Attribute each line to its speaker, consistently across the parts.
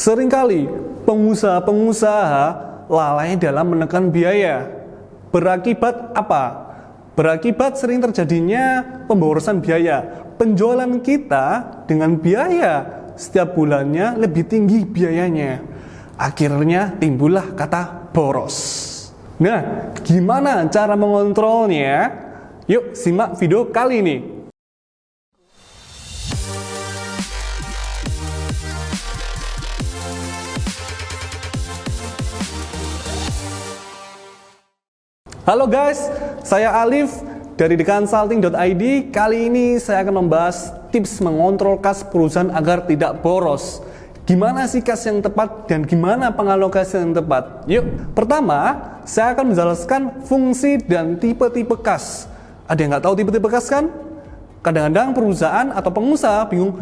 Speaker 1: Seringkali pengusaha-pengusaha lalai dalam menekan biaya. Berakibat apa? Berakibat sering terjadinya pemborosan biaya. Penjualan kita dengan biaya setiap bulannya lebih tinggi biayanya. Akhirnya timbullah kata boros. Nah, gimana cara mengontrolnya? Yuk simak video kali ini. Halo guys, saya Alif dari theconsulting.id. Kali ini saya akan membahas tips mengontrol kas perusahaan agar tidak boros. Gimana sih kas yang tepat dan gimana pengalokasian yang tepat? Yuk, pertama saya akan menjelaskan fungsi dan tipe-tipe kas. Ada yang nggak tahu tipe-tipe kas kan? Kadang-kadang perusahaan atau pengusaha bingung,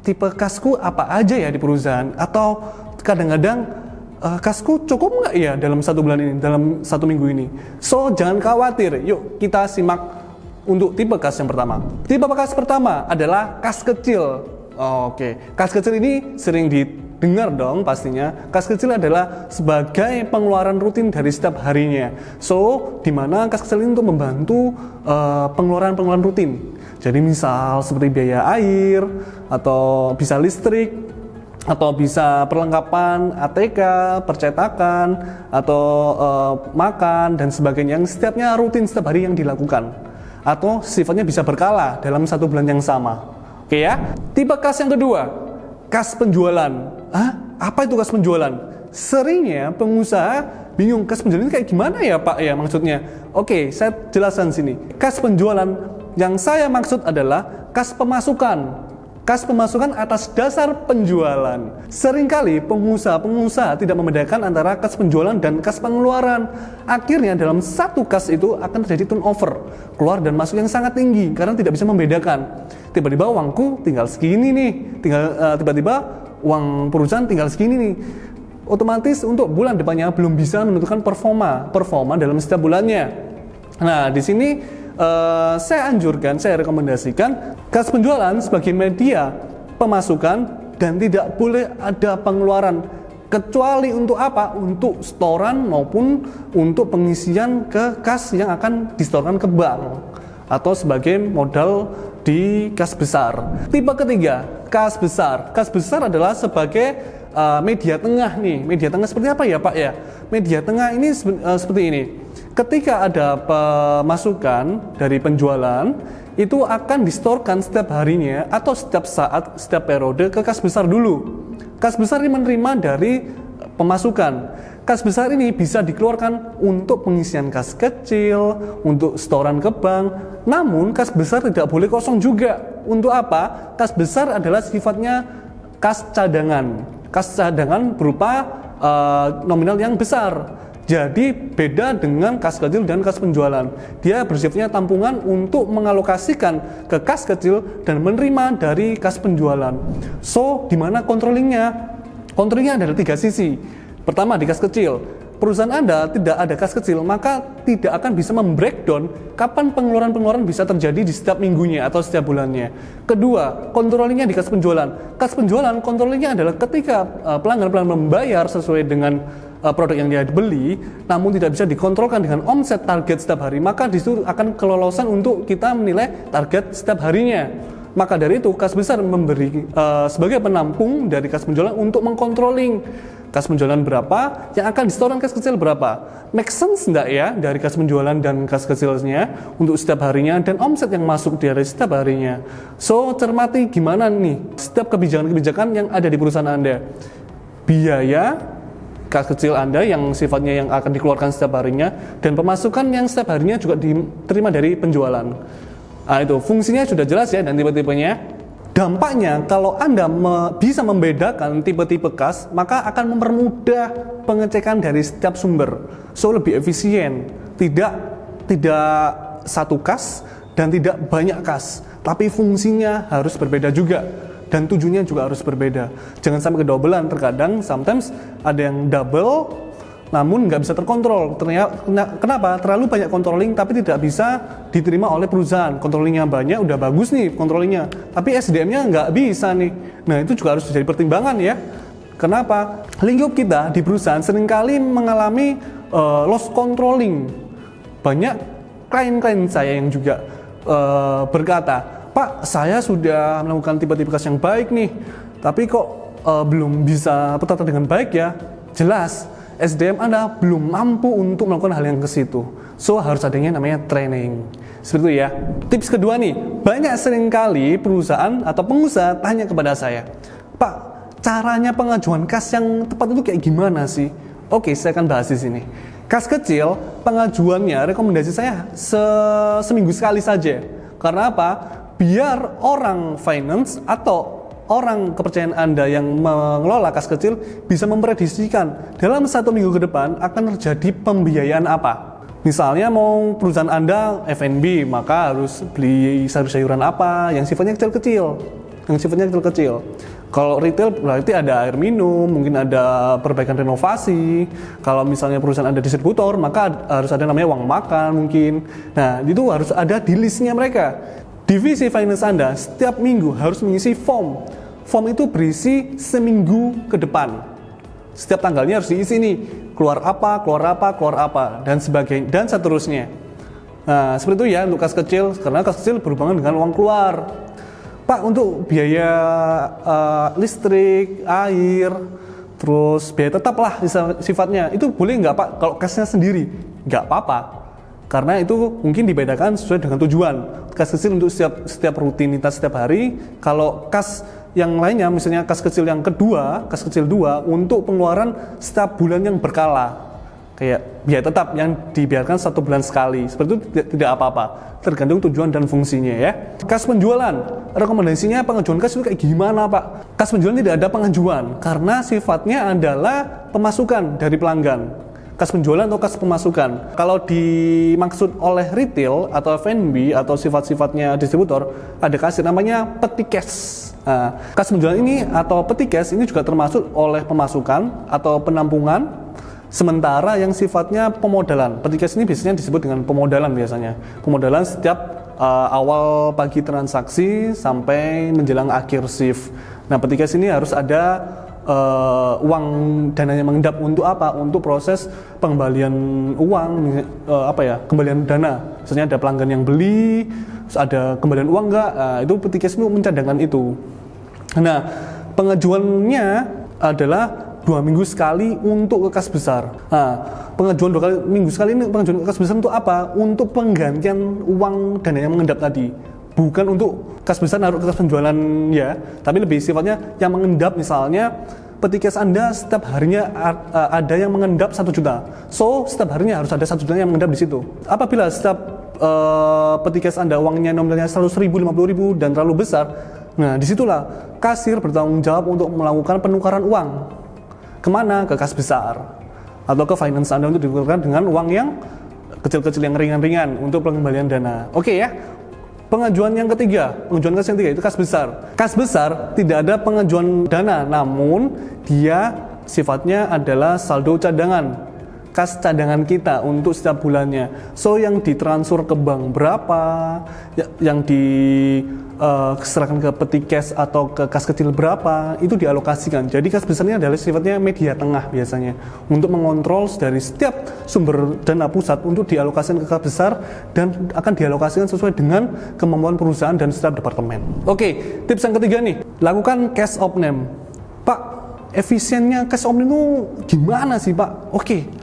Speaker 1: tipe kasku apa aja ya di perusahaan? Atau kadang-kadang kasku cukup nggak ya dalam satu bulan ini, dalam satu minggu ini? So, jangan khawatir. Yuk, kita simak untuk tipe kas yang pertama. Tipe kas pertama adalah kas kecil. Oke, kas kecil ini sering didengar dong pastinya. Kas kecil adalah sebagai pengeluaran rutin dari setiap harinya. So, di mana kas kecil ini untuk membantu pengeluaran-pengeluaran rutin. Jadi misal seperti biaya air, atau bisa listrik, atau bisa perlengkapan ATK, percetakan, atau makan dan sebagainya yang setiapnya rutin setiap hari yang dilakukan, atau sifatnya bisa berkala dalam satu bulan yang sama. Oke ya. Tipe kas yang kedua, kas penjualan. Apa itu kas penjualan? Seringnya pengusaha bingung, kas penjualan ini kayak gimana ya Pak ya maksudnya. Oke, saya jelaskan sini. Kas penjualan yang saya maksud adalah kas pemasukan. Kas pemasukan atas dasar penjualan. Seringkali pengusaha-pengusaha tidak membedakan antara kas penjualan dan kas pengeluaran. Akhirnya dalam satu kas itu akan terjadi turnover, keluar dan masuk yang sangat tinggi karena tidak bisa membedakan. Tiba-tiba uangku tinggal segini nih, tiba-tiba uang perusahaan tinggal segini nih. Otomatis untuk bulan depannya belum bisa menentukan performa dalam setiap bulannya. Nah, di sini saya anjurkan, saya rekomendasikan kas penjualan sebagai media pemasukan dan tidak boleh ada pengeluaran, kecuali untuk apa? Untuk setoran maupun untuk pengisian ke kas yang akan disetorkan ke bank atau sebagai modal di kas besar. Tipe ketiga, kas besar. Kas besar adalah sebagai media tengah nih. Media tengah seperti apa ya Pak ya? Media tengah ini seperti ini. Ketika ada pemasukan dari penjualan, itu akan disetorkan setiap harinya atau setiap saat, setiap periode ke kas besar dulu. Kas besar ini menerima dari pemasukan. Kas besar ini bisa dikeluarkan untuk pengisian kas kecil, untuk setoran ke bank. Namun kas besar tidak boleh kosong juga. Untuk apa? Kas besar adalah sifatnya kas cadangan. Kas cadangan berupa nominal yang besar. Jadi beda dengan kas kecil dan kas penjualan. Dia bersifatnya tampungan untuk mengalokasikan ke kas kecil dan menerima dari kas penjualan. So, di mana controllingnya? Controllingnya ada 3 sisi. Pertama, di kas kecil. Perusahaan Anda tidak ada kas kecil, maka tidak akan bisa membreakdown kapan pengeluaran-pengeluaran bisa terjadi di setiap minggunya atau setiap bulannya. Kedua, controllingnya di kas penjualan. Kas penjualan, controllingnya adalah ketika pelanggan-pelanggan membayar sesuai dengan produk yang dia beli, namun tidak bisa dikontrolkan dengan omset target setiap hari, maka disitu akan kelolosan untuk kita menilai target setiap harinya. Maka dari itu, kas besar memberi sebagai penampung dari kas penjualan untuk mengkontrolling kas penjualan berapa, yang akan disetorkan kas kecil berapa. Make sense enggak ya dari kas penjualan dan kas kecilnya untuk setiap harinya dan omset yang masuk dari setiap harinya. So, cermati gimana nih setiap kebijakan-kebijakan yang ada di perusahaan Anda. Biaya kas kecil Anda yang sifatnya yang akan dikeluarkan setiap harinya dan pemasukan yang setiap harinya juga diterima dari penjualan. Nah, itu fungsinya sudah jelas ya dan tipe-tipenya. Dampaknya kalau Anda bisa membedakan tipe-tipe kas, maka akan mempermudah pengecekan dari setiap sumber. So, lebih efisien. Tidak satu kas dan tidak banyak kas, tapi fungsinya harus berbeda juga. Dan tujuannya juga harus berbeda. Jangan sampai kedobelan. Terkadang, sometimes ada yang double, namun nggak bisa terkontrol. Kenapa? Terlalu banyak controlling, tapi tidak bisa diterima oleh perusahaan. Controllingnya banyak, udah bagus nih controllingnya, tapi SDM-nya nggak bisa nih. Nah, itu juga harus jadi pertimbangan ya. Kenapa? Lingkup kita di perusahaan seringkali mengalami loss controlling. Banyak klien-klien saya yang juga berkata, Pak, saya sudah melakukan tipe-tipe kas yang baik nih, tapi kok belum bisa tertata dengan baik ya. Jelas, SDM Anda belum mampu untuk melakukan hal yang ke situ. So, harus adanya namanya training. Seperti itu ya. Tips kedua nih, banyak seringkali perusahaan atau pengusaha tanya kepada saya, Pak, caranya pengajuan kas yang tepat itu kayak gimana sih? Oke, saya akan bahas di sini. Kas kecil, pengajuannya rekomendasi saya seminggu sekali saja. Karena apa? Biar orang finance atau orang kepercayaan Anda yang mengelola kas kecil bisa memprediksikan dalam 1 minggu ke depan akan terjadi pembiayaan apa. Misalnya mau perusahaan Anda F&B, maka harus beli sayur-sayuran apa yang sifatnya kecil-kecil. Kalau retail berarti ada air minum, mungkin ada perbaikan renovasi. Kalau misalnya perusahaan ada distributor, maka harus ada namanya uang makan mungkin. Nah, itu harus ada di listnya mereka. Divisi finance Anda setiap minggu harus mengisi form. Form itu berisi seminggu ke depan. Setiap tanggalnya harus diisi nih. Keluar apa, dan sebagainya, dan seterusnya. Nah, seperti itu ya untuk kas kecil, karena kas kecil berhubungan dengan uang keluar. Pak, untuk biaya listrik, air, terus biaya tetap lah sifatnya, itu boleh nggak Pak kalau kasnya sendiri? Nggak apa-apa, karena itu mungkin dibedakan sesuai dengan tujuan. Kas kecil untuk setiap rutinitas setiap hari, kalau kas yang lainnya, misalnya kas kecil yang kedua, kas kecil 2, untuk pengeluaran setiap bulan yang berkala. Kayak biaya tetap yang dibiarkan 1 bulan sekali. Seperti itu tidak apa-apa, tergantung tujuan dan fungsinya ya. Kas penjualan, rekomendasinya pengajuan kas itu kayak gimana Pak? Kas penjualan tidak ada pengajuan, karena sifatnya adalah pemasukan dari pelanggan. Kas penjualan atau kas pemasukan. Kalau dimaksud oleh retail atau F&B atau sifat-sifatnya distributor, ada kasir namanya peti cash. Nah, kas penjualan ini atau peti cash ini juga termasuk oleh pemasukan atau penampungan. Sementara yang sifatnya pemodalan, peti cash ini biasanya disebut dengan pemodalan biasanya. Pemodalan setiap awal pagi transaksi sampai menjelang akhir shift. Nah, peti cash ini harus ada uang dananya mengendap untuk apa? Untuk proses pengembalian uang, kembalian dana. Misalnya ada pelanggan yang beli, terus ada kembalian uang enggak? Nah, itu peti cash itu mencadangkan itu. Nah, pengajuannya adalah 2 minggu sekali untuk ke kas besar. Nah, pengajuan 2 minggu sekali ini pengajuan ke kas besar untuk apa? Untuk penggantian uang dana yang mengendap tadi. Bukan untuk kas besar naruh ke kas penjualan ya, tapi lebih sifatnya yang mengendap. Misalnya peti cash Anda setiap harinya ada yang mengendap 1 juta. So, setiap harinya harus ada 1 juta yang mengendap di situ. Apabila setiap peti cash Anda uangnya nominalnya 100.000, 50.000 dan terlalu besar, nah disitulah kasir bertanggung jawab untuk melakukan penukaran uang. Kemana? Ke kas besar atau ke finance Anda untuk ditukarkan dengan uang yang kecil-kecil yang ringan-ringan untuk pengembalian dana. Oke ya. Pengajuan yang ketiga, itu kas besar. Kas besar tidak ada pengajuan dana, namun dia sifatnya adalah saldo cadangan. Kas cadangan kita untuk setiap bulannya. So, yang ditransfer ke bank berapa, yang diserahkan ke peti cash atau ke kas kecil berapa, itu dialokasikan. Jadi kas besarnya adalah sifatnya media tengah biasanya untuk mengontrol dari setiap sumber dana pusat untuk dialokasikan ke kas besar dan akan dialokasikan sesuai dengan kemampuan perusahaan dan setiap departemen. Oke, tips yang ketiga nih, lakukan cash opname. Pak, efisiennya cash opname itu gimana sih Pak? Oke.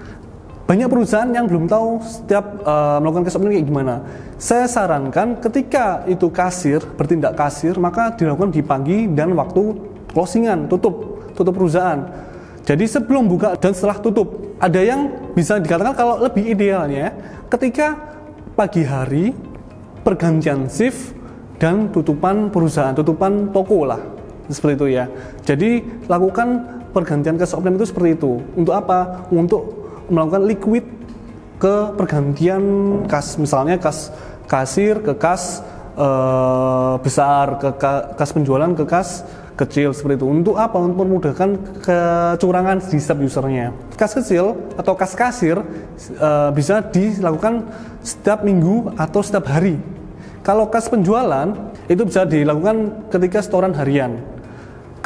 Speaker 1: Banyak perusahaan yang belum tahu setiap melakukan cash opname kayak gimana. Saya sarankan ketika itu kasir, bertindak kasir, maka dilakukan di pagi dan waktu closingan, tutup perusahaan. Jadi sebelum buka dan setelah tutup. Ada yang bisa dikatakan kalau lebih idealnya ketika pagi hari, pergantian shift, dan tutupan perusahaan, tutupan toko lah. Seperti itu ya. Jadi lakukan pergantian cash opname itu seperti itu. Untuk apa? Untuk melakukan liquid ke pergantian kas, misalnya kas kasir ke kas besar, ke kas penjualan ke kas kecil, seperti itu. Untuk apa? Untuk memudahkan kecurangan di setiap usernya. Kas kecil atau kas kasir bisa dilakukan setiap minggu atau setiap hari. Kalau kas penjualan itu bisa dilakukan ketika setoran harian.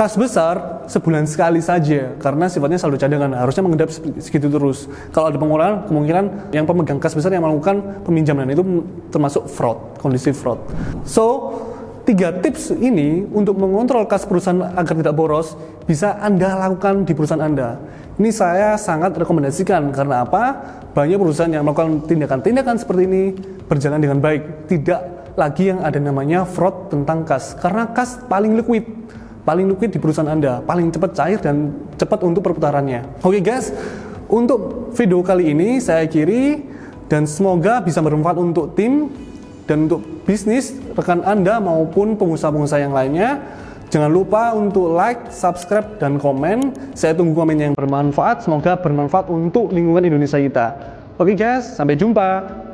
Speaker 1: Kas besar sebulan sekali saja, karena sifatnya saldo cadangan, harusnya mengendap segitu terus. Kalau ada pengurangan, kemungkinan yang pemegang kas besar yang melakukan peminjaman itu termasuk fraud, kondisi fraud. So, 3 tips ini untuk mengontrol kas perusahaan agar tidak boros bisa Anda lakukan di perusahaan Anda. Ini saya sangat rekomendasikan, karena apa? Banyak perusahaan yang melakukan tindakan-tindakan seperti ini berjalan dengan baik. Tidak lagi yang ada namanya fraud tentang kas, karena kas paling liquid di perusahaan Anda, paling cepat cair dan cepat untuk perputarannya. Oke guys, untuk video kali ini saya akhiri, dan semoga bisa bermanfaat untuk tim dan untuk bisnis rekan Anda maupun pengusaha-pengusaha yang lainnya. Jangan lupa untuk like, subscribe, dan komen. Saya tunggu komen yang bermanfaat. Semoga bermanfaat untuk lingkungan Indonesia kita. Oke guys, sampai jumpa.